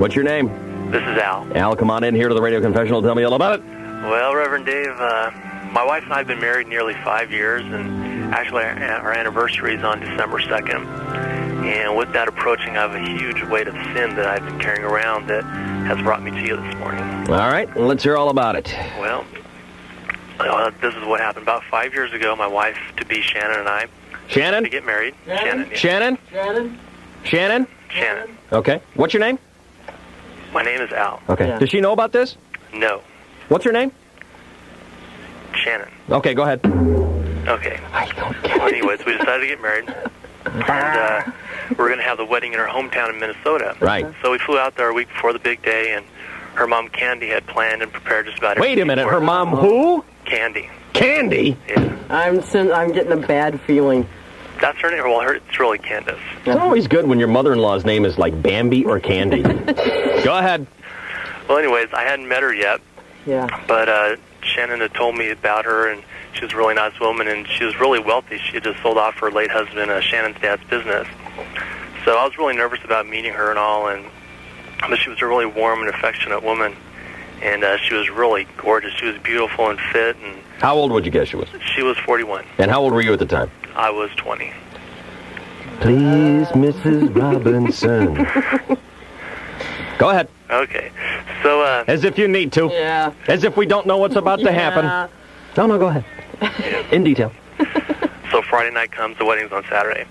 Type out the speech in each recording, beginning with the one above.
What's your name? This is Al. Al, come on in here to the radio confessional. Tell me all about it. Well, Reverend Dave, my wife and I have been married nearly 5 years, and actually our anniversary is on December 2nd. And with that approaching, I have a huge weight of sin that I've been carrying around that has brought me to you this morning. All right, let's hear all about it. Well, this is what happened. About 5 years ago, my wife-to-be Shannon and I Shannon? to get married. Shannon? Yeah. Shannon? Shannon? Shannon? Shannon. Okay. What's your name? My name is Al. Okay. Yeah. Does she know about this? No. What's her name? Shannon. Okay, go ahead. Okay. I don't get Well, anyways, we decided to get married, and we're going to have the wedding in her hometown in Minnesota. Right. So we flew out there a week before the big day, and her mom, Candy, had planned and prepared just about everything. Wait a minute. for Her mom who? Candy. Candy? Yeah. I'm getting a bad feeling. That's her name. Well, it's really Candace. It's always good when your mother-in-law's name is like Bambi or Candy. Go ahead. Well, anyways, I hadn't met her yet, Yeah. but Shannon had told me about her, and she was a really nice woman, and she was really wealthy. She had just sold off her late husband, Shannon's dad's business. So I was really nervous about meeting her and all, but she was a really warm and affectionate woman, and she was really gorgeous. She was beautiful and fit, and How old would you guess she was? she was 41. And how old were you at the time? I was 20. Please, Mrs. Robinson. Go ahead. Okay. So, As if you need to. Yeah. As if we don't know what's about to happen. No, go ahead. In detail. so Friday night comes, the wedding's on Saturday.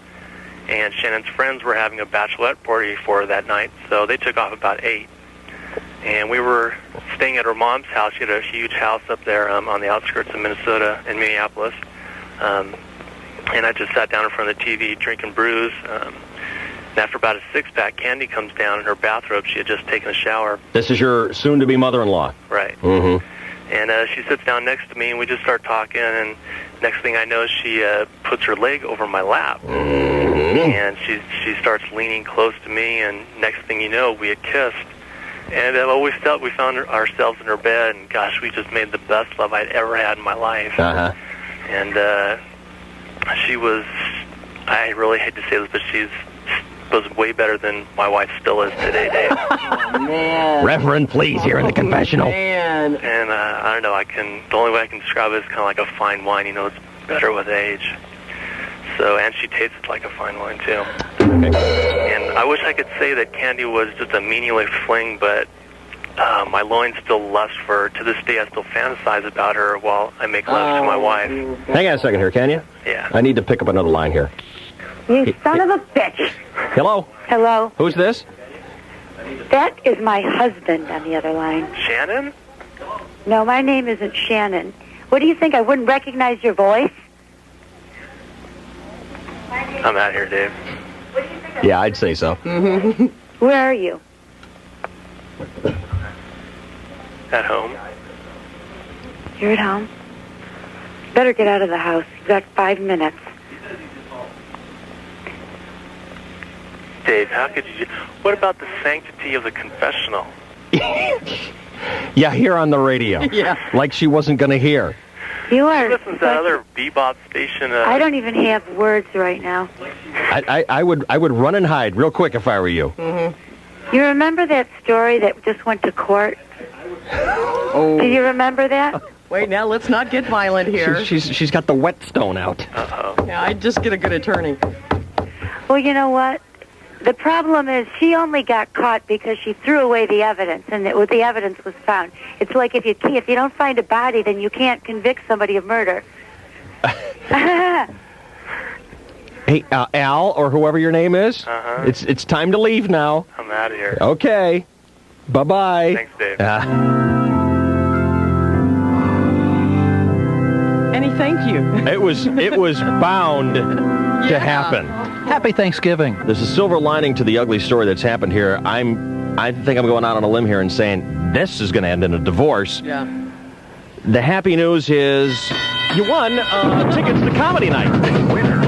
And Shannon's friends were having a bachelorette party for her that night, so they took off about 8. And we were staying at her mom's house. She had a huge house up there on the outskirts of Minnesota in Minneapolis. And I just sat down in front of the TV drinking brews. And after about a six-pack, Candy comes down in her bathrobe. She had just taken a shower. This is your soon-to-be mother-in-law. Right. Mm-hmm. And she sits down next to me, and we just start talking. And next thing I know, she puts her leg over my lap. Mm-hmm. And she starts leaning close to me, and next thing you know, we had kissed. And we found ourselves in her bed, and gosh, we just made the best love I'd ever had in my life. Uh-huh. And she was, I really hate to say this, but she was way better than my wife still is today, Dave. Oh, man. Reverend, please, here in the confessional. Man. And I don't know, the only way I can describe it is kind of like a fine wine, it's better with age. So, and she tastes like a fine wine, too. Okay. And I wish I could say that Candy was just a meaningless fling, but my loins still lust for her. To this day, I still fantasize about her while I make love to my wife. Hang on a second here, can you? Yeah. I need to pick up another line here. You son of a bitch. Hello? Hello. Who's this? That is my husband on the other line. Shannon? No, my name isn't Shannon. What do you think? I wouldn't recognize your voice? I'm out here, Dave. Yeah, I'd say so. Where are you? At home. You're at home? Better get out of the house. You've got 5 minutes. Dave, how could you... What about the sanctity of the confessional? Yeah, here on the radio. Yeah. Like she wasn't going to hear. You are... Listen to that other bebop station. I don't even have words right now. I would run and hide real quick if I were you. You remember that story that just went to court? Oh. Do you remember that? Wait, now let's not get violent here. She's got the whetstone out. Uh-oh. Yeah, I'd just get a good attorney. Well, you know what? The problem is she only got caught because she threw away the evidence, and the evidence was found. It's like if you don't find a body, then you can't convict somebody of murder. Hey, Al, or whoever your name is, Uh-huh. it's time to leave now. I'm out of here. Okay. Bye-bye. Thanks, Dave. Any thank you. It was bound to happen. Happy Thanksgiving. There's a silver lining to the ugly story that's happened here. I think I'm going out on a limb here and saying this is going to end in a divorce. Yeah. The happy news is you won tickets to comedy night. Winner.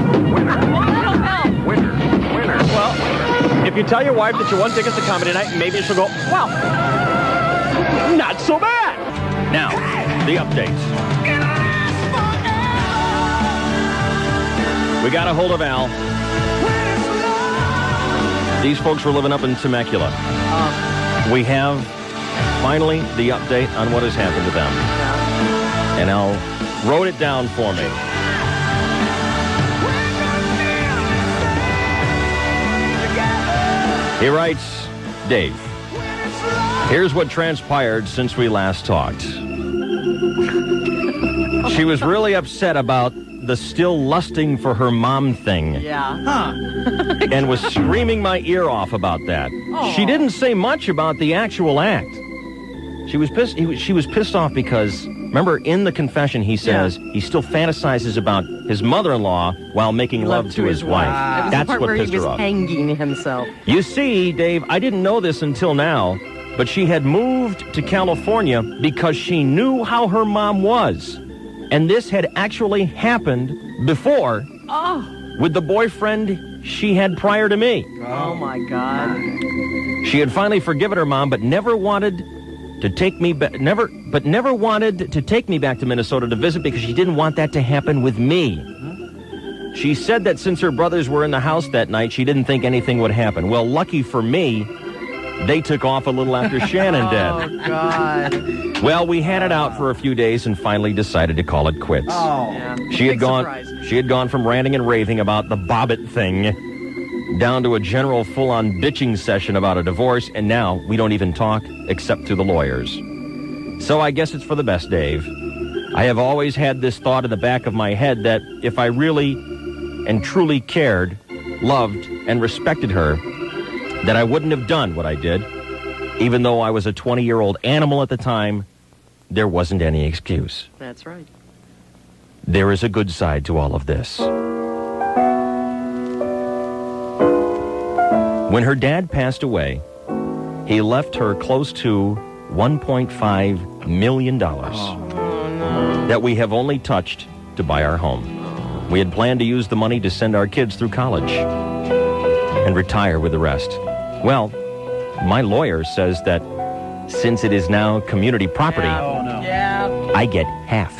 Well, if you tell your wife that you won tickets to comedy night, maybe she'll go, well, not so bad. Now, the updates. We got a hold of Al. These folks were living up in Temecula. We have finally the update on what has happened to them. And Al wrote it down for me. He writes, Dave, here's what transpired since we last talked. She was really upset about the still lusting for her mom thing. Yeah. And was screaming my ear off about that. She didn't say much about the actual act. She was pissed. She was pissed off because, remember, in the confession, he says he still fantasizes about his mother-in-law while making love to his wife. That was That's the part what where pissed he was her off. hanging himself. You see, Dave, I didn't know this until now, but she had moved to California because she knew how her mom was. And this had actually happened before with the boyfriend she had prior to me. Oh, my God. She had finally forgiven her mom, but never wanted to take me back. Never wanted to take me back to Minnesota to visit because she didn't want that to happen with me. She said that since her brothers were in the house that night, she didn't think anything would happen. Well, lucky for me, they took off a little after Shannon did. Oh, God. Well, we had it out for a few days and finally decided to call it quits. Yeah. She had Big gone. surprise. She had gone from ranting and raving about the Bobbitt thing down to a general full-on bitching session about a divorce, and now we don't even talk except through the lawyers. So I guess it's for the best, Dave. I have always had this thought in the back of my head that if I really and truly cared, loved, and respected her, that I wouldn't have done what I did. Even though I was a 20-year-old animal at the time, there wasn't any excuse. That's right. There is a good side to all of this. When her dad passed away, he left her close to $1.5 million that we have only touched to buy our home. We had planned to use the money to send our kids through college and retire with the rest. Well, my lawyer says that since it is now community property, Yeah. I get half.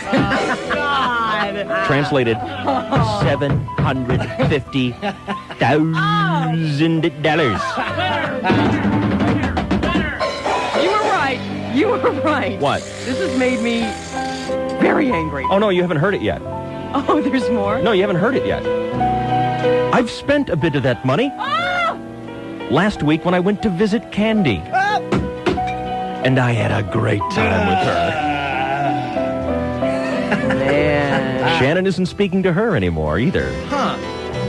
God. Translated, $750,000. You were right. You were right. What? This has made me very angry. Oh, no, you haven't heard it yet. Oh, there's more? No, you haven't heard it yet. I've spent a bit of that money. Last week when I went to visit Candy. And I had a great time with her. Man. Shannon isn't speaking to her anymore either.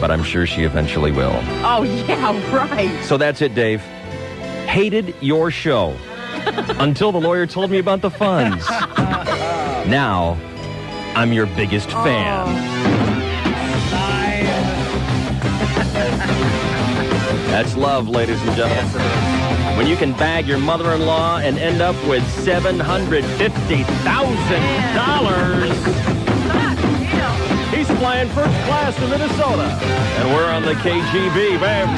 But I'm sure she eventually will. Oh, yeah, right. So that's it, Dave. Hated your show. Until the lawyer told me about the funds. Now, I'm your biggest fan. That's love, ladies and gentlemen. When you can bag your mother-in-law and end up with $750,000. He's flying first class to Minnesota. And we're on the KGB, babe.